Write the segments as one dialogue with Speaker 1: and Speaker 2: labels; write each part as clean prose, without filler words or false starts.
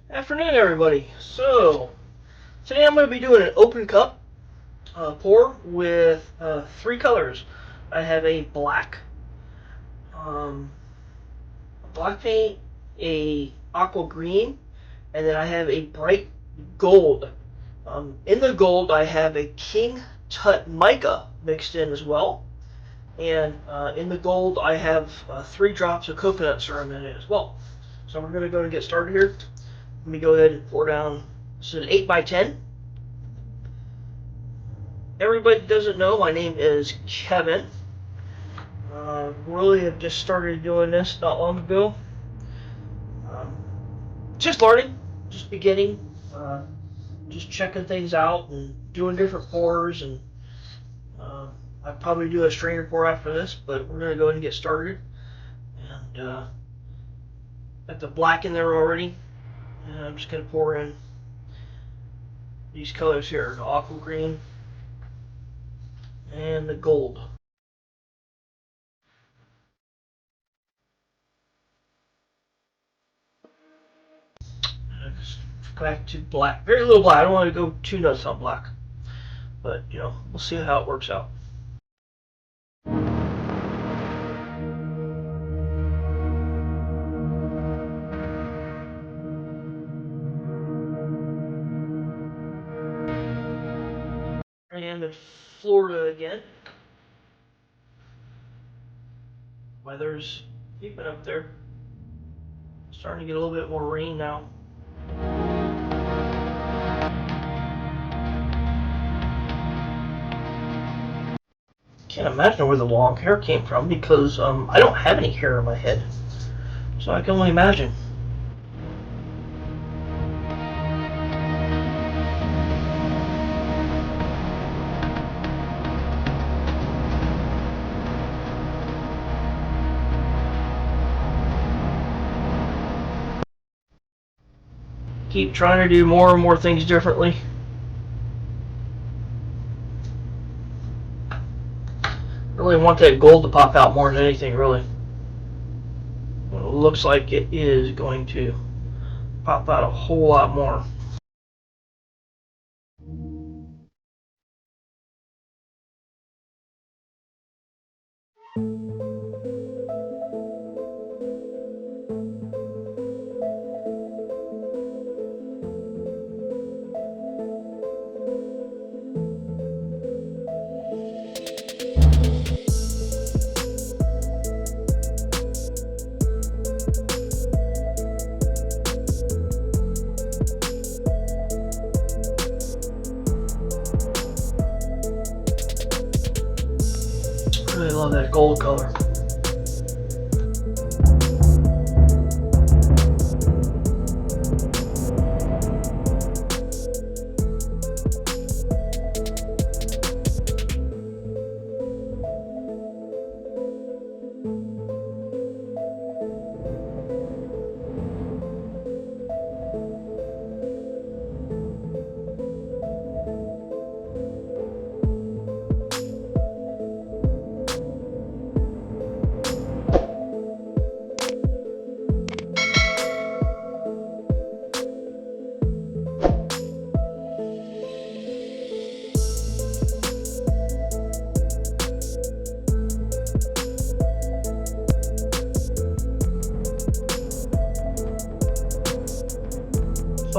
Speaker 1: Afternoon, everybody. So today I'm going to be doing an open cup pour with three colors. I have a black paint, a aqua green, and then I have a bright gold. In the gold, I have a King Tut Mica mixed in as well, and in the gold, I have 3 drops of coconut serum in it as well. So we're going to go and get started here. Let me go ahead and pour down. This is an 8x10. Everybody doesn't know, my name is Kevin. Really have just started doing this not long ago. Just learning, just beginning, just checking things out and doing different pours. And I'll probably do a strainer pour after this, but we're going to go ahead and get started. And got the black in there already. And I'm just going to pour in these colors here, the aqua green and the gold. Back to black. Very little black. I don't want to go too nuts on black. But, we'll see how it works out. And in Florida again. Weather's keeping up there. Starting to get a little bit more rain now. Can't imagine where the long hair came from because I don't have any hair on my head. So I can only imagine. Keep trying to do more and more things differently. Really want that gold to pop out more than anything, really. It looks like it is going to pop out a whole lot more. Really love that gold color.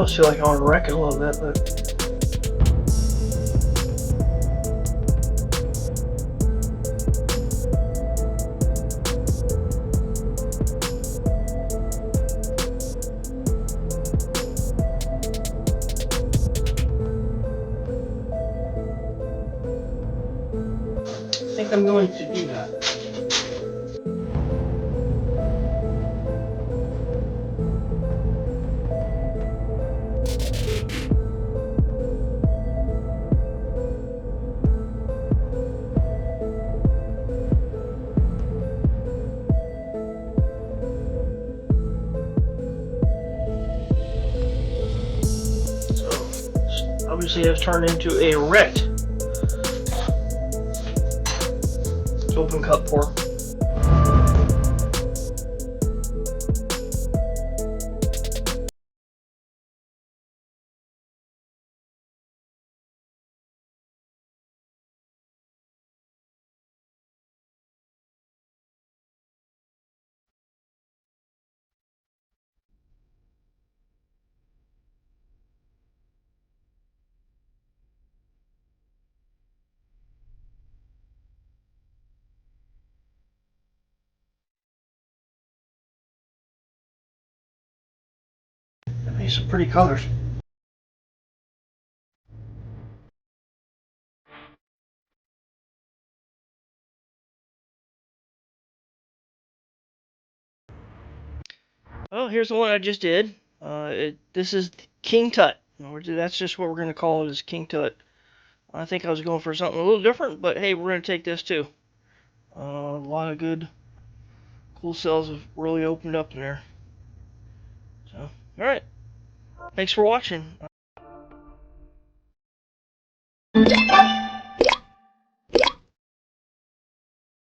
Speaker 1: I feel like I want to wreck it a little bit, but I think I'm going to do that. Obviously has turned into a wrecked open cup pour. be some pretty colors. Oh, here's the one I just did. This is King Tut. That's just what we're going to call it, is King Tut. I think I was going for something a little different, but hey, we're going to take this too. A lot of good, cool cells have really opened up in there. So, alright. Thanks for watching.